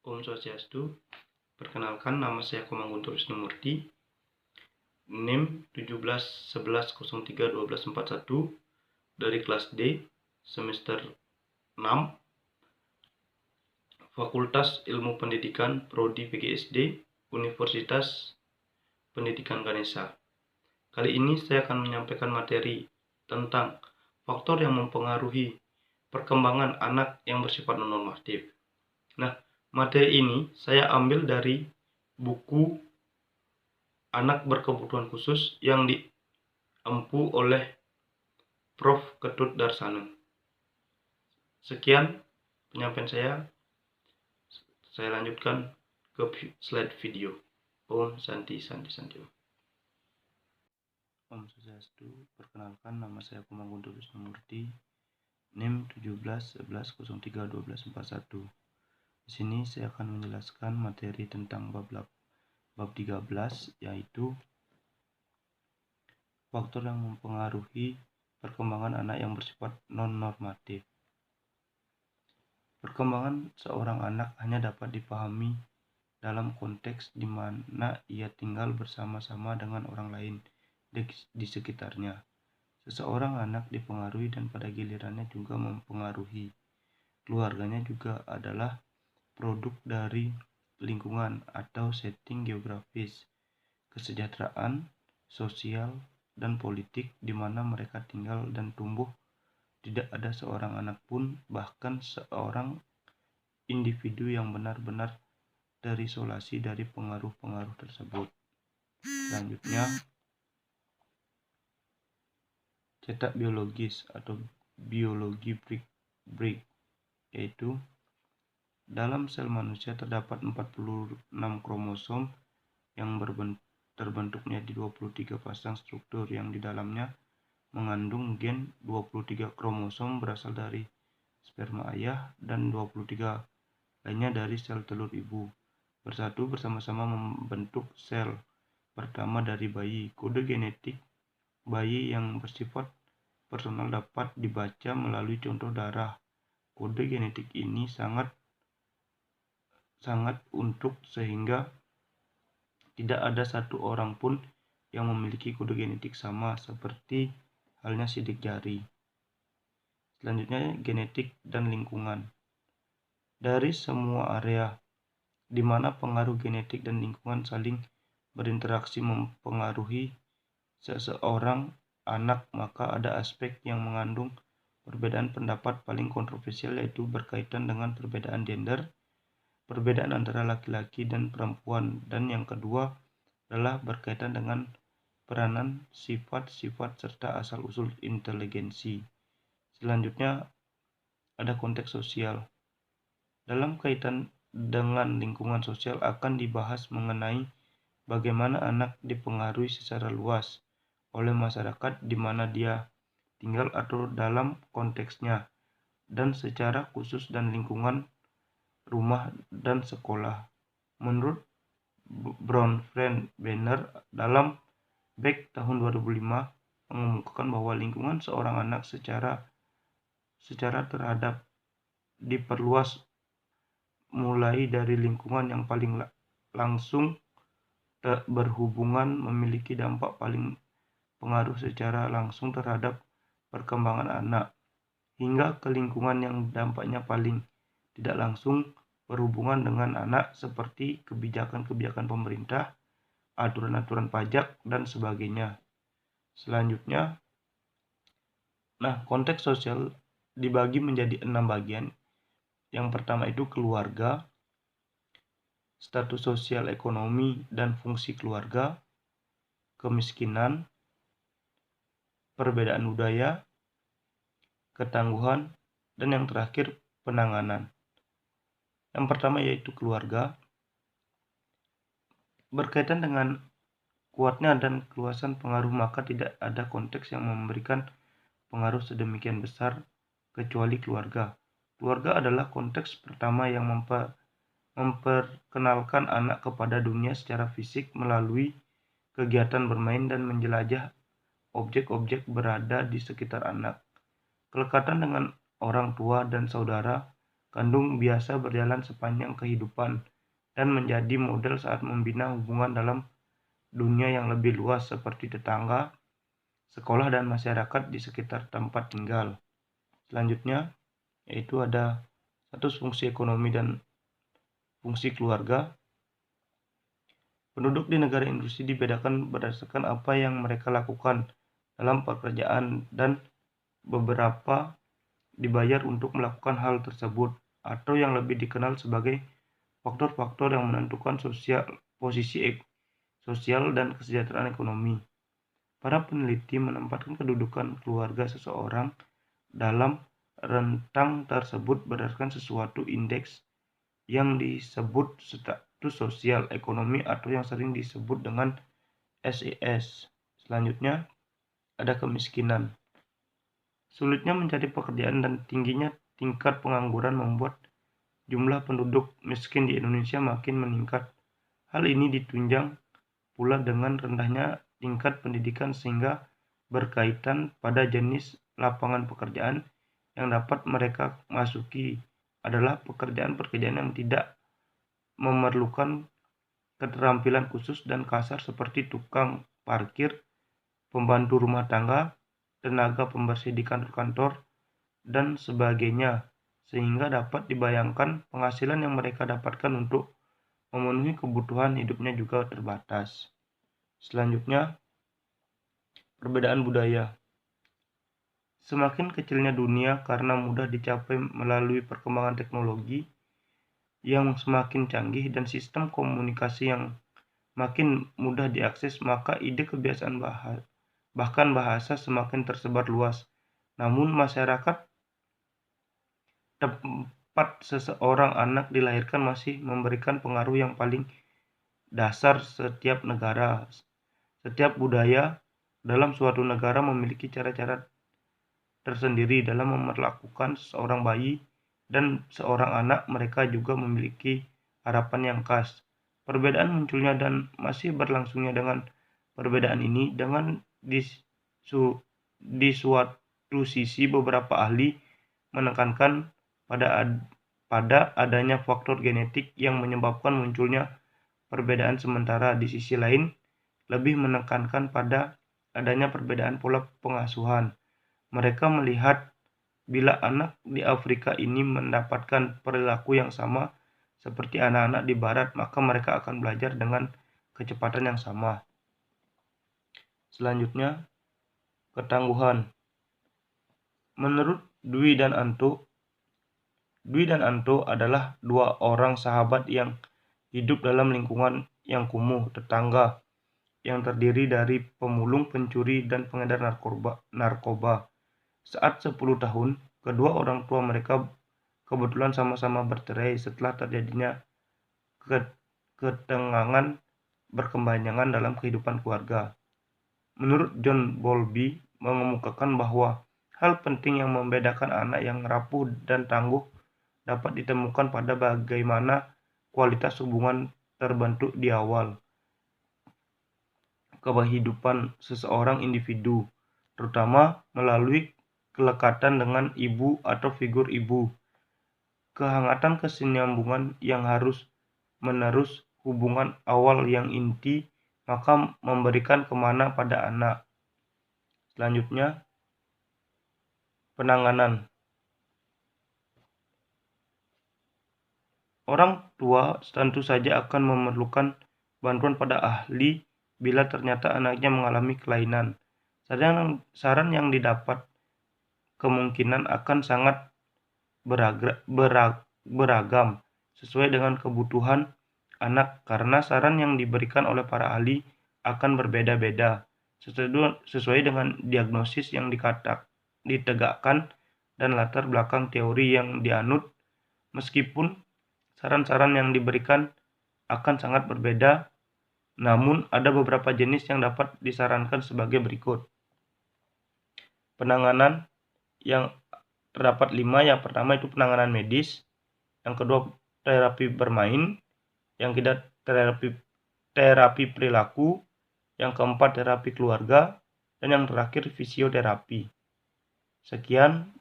Om Swastiastu. Perkenalkan, nama saya Komang Guntur Wisnumurti. NIM 1711031241 dari kelas D, semester 6, Fakultas Ilmu Pendidikan Prodi PGSD, Universitas Pendidikan Ganesha. Kali ini saya akan menyampaikan materi tentang faktor yang mempengaruhi perkembangan anak yang bersifat non-normatif. Nah, materi ini saya ambil dari buku Anak Berkebutuhan Khusus yang diempu oleh Prof. Ketut Darsana. Sekian penyampaian saya lanjutkan ke slide video. Om Santi Santi Santi. Om Swastiastu. Perkenalkan, nama saya Komang Guntur Wisnumurti. NIM 1711031241. Di sini saya akan menjelaskan materi tentang bab 13, yaitu faktor yang mempengaruhi perkembangan anak yang bersifat non-normatif. Perkembangan seorang anak hanya dapat dipahami dalam konteks di mana ia tinggal bersama-sama dengan orang lain di sekitarnya. Seseorang anak dipengaruhi dan pada gilirannya juga mempengaruhi. Keluarganya juga adalah produk dari lingkungan atau setting geografis, kesejahteraan, sosial, dan politik di mana mereka tinggal dan tumbuh. Tidak ada seorang anak pun, bahkan seorang individu yang benar-benar terisolasi dari pengaruh-pengaruh tersebut. Selanjutnya, cetak biologis atau biologi break, yaitu dalam sel manusia terdapat 46 kromosom yang terbentuk menjadi 23 pasang struktur yang di dalamnya mengandung gen. 23 kromosom berasal dari sperma ayah dan 23 lainnya dari sel telur ibu. Bersatu bersama-sama membentuk sel pertama dari bayi. Kode genetik bayi yang bersifat personal dapat dibaca melalui contoh darah. Kode genetik ini sangat untuk sehingga tidak ada satu orang pun yang memiliki kode genetik sama, seperti halnya sidik jari. Selanjutnya, genetik dan lingkungan. Dari semua area di mana pengaruh genetik dan lingkungan saling berinteraksi mempengaruhi seseorang anak, maka ada aspek yang mengandung perbedaan pendapat paling kontroversial, yaitu berkaitan dengan perbedaan gender, perbedaan antara laki-laki dan perempuan, dan yang kedua adalah berkaitan dengan peranan, sifat-sifat, serta asal-usul inteligensi. Selanjutnya ada konteks sosial. Dalam kaitan dengan lingkungan sosial akan dibahas mengenai bagaimana anak dipengaruhi secara luas oleh masyarakat di mana dia tinggal atau dalam konteksnya, dan secara khusus dan lingkungan rumah dan sekolah. Menurut Bronfman Banner dalam Back tahun 2005 mengemukakan bahwa lingkungan seorang anak secara terhadap diperluas mulai dari lingkungan yang paling langsung berhubungan memiliki dampak paling pengaruh secara langsung terhadap perkembangan anak, hingga ke lingkungan yang dampaknya paling tidak langsung berhubungan dengan anak, seperti kebijakan-kebijakan pemerintah, aturan-aturan pajak, dan sebagainya. Selanjutnya, konteks sosial dibagi menjadi 6 bagian. Yang pertama itu keluarga, status sosial ekonomi dan fungsi keluarga, kemiskinan, perbedaan budaya, ketangguhan, dan yang terakhir penanganan. Yang pertama yaitu keluarga. Berkaitan dengan kuatnya dan keluasan pengaruh, maka tidak ada konteks yang memberikan pengaruh sedemikian besar kecuali keluarga. Keluarga adalah konteks pertama yang memperkenalkan anak kepada dunia secara fisik melalui kegiatan bermain dan menjelajah objek-objek berada di sekitar anak. Kelekatan dengan orang tua dan saudara kandung biasa berjalan sepanjang kehidupan dan menjadi model saat membina hubungan dalam dunia yang lebih luas seperti tetangga, sekolah, dan masyarakat di sekitar tempat tinggal. Selanjutnya, yaitu ada status fungsi ekonomi dan fungsi keluarga. Penduduk di negara industri dibedakan berdasarkan apa yang mereka lakukan dalam pekerjaan dan beberapa dibayar untuk melakukan hal tersebut, atau yang lebih dikenal sebagai faktor-faktor yang menentukan posisi sosial dan kesejahteraan ekonomi. Para peneliti menempatkan kedudukan keluarga seseorang dalam rentang tersebut berdasarkan sesuatu indeks yang disebut status sosial ekonomi atau yang sering disebut dengan SES. Selanjutnya, ada kemiskinan. Sulitnya mencari pekerjaan dan tingginya tingkat pengangguran membuat jumlah penduduk miskin di Indonesia makin meningkat. Hal ini ditunjang pula dengan rendahnya tingkat pendidikan sehingga berkaitan pada jenis lapangan pekerjaan yang dapat mereka masuki adalah pekerjaan-pekerjaan yang tidak memerlukan keterampilan khusus dan kasar seperti tukang parkir, pembantu rumah tangga, tenaga pembersih di kantor-kantor, dan sebagainya, sehingga dapat dibayangkan penghasilan yang mereka dapatkan untuk memenuhi kebutuhan hidupnya juga terbatas. Selanjutnya, perbedaan budaya. Semakin kecilnya dunia karena mudah dicapai melalui perkembangan teknologi yang semakin canggih dan sistem komunikasi yang makin mudah diakses, maka ide kebiasaan bahkan bahasa semakin tersebar luas. Namun masyarakat tempat seseorang anak dilahirkan masih memberikan pengaruh yang paling dasar setiap negara. Setiap budaya dalam suatu negara memiliki cara-cara tersendiri dalam memperlakukan seorang bayi dan seorang anak. Mereka juga memiliki harapan yang khas. Perbedaan munculnya dan masih berlangsungnya dengan perbedaan ini dengan di suatu sisi beberapa ahli menekankan pada adanya faktor genetik yang menyebabkan munculnya perbedaan, sementara di sisi lain lebih menekankan pada adanya perbedaan pola pengasuhan. Mereka melihat bila anak di Afrika ini mendapatkan perilaku yang sama seperti anak-anak di Barat, maka mereka akan belajar dengan kecepatan yang sama. Selanjutnya, ketangguhan. Menurut Dwi dan Anto adalah dua orang sahabat yang hidup dalam lingkungan yang kumuh, tetangga yang terdiri dari pemulung, pencuri, dan pengedar narkoba. Saat 10 tahun, kedua orang tua mereka kebetulan sama-sama bercerai setelah terjadinya ketegangan berkepanjangan dalam kehidupan keluarga. Menurut John Bowlby mengemukakan bahwa hal penting yang membedakan anak yang rapuh dan tangguh dapat ditemukan pada bagaimana kualitas hubungan terbentuk di awal kehidupan seseorang individu, terutama melalui kelekatan dengan ibu atau figur ibu. Kehangatan kesinambungan yang harus menerus hubungan awal yang inti, maka memberikan kemana pada anak. Selanjutnya, penanganan. Orang tua tentu saja akan memerlukan bantuan pada ahli bila ternyata anaknya mengalami kelainan. Saran yang didapat kemungkinan akan sangat beragam sesuai dengan kebutuhan anak, karena saran yang diberikan oleh para ahli akan berbeda-beda sesuai dengan diagnosis yang ditegakkan dan latar belakang teori yang dianut. Meskipun saran-saran yang diberikan akan sangat berbeda, namun ada beberapa jenis yang dapat disarankan sebagai berikut. Penanganan yang terdapat 5. Yang pertama itu penanganan medis, yang kedua terapi bermain, yang ketiga terapi perilaku, yang keempat terapi keluarga, dan yang terakhir fisioterapi. Sekian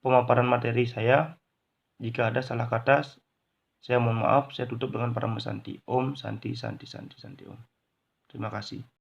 pemaparan materi saya. Jika ada salah kata, saya mohon maaf. Saya tutup dengan Parama Santi. Om Santi Santi Santi Santi Om. Terima kasih.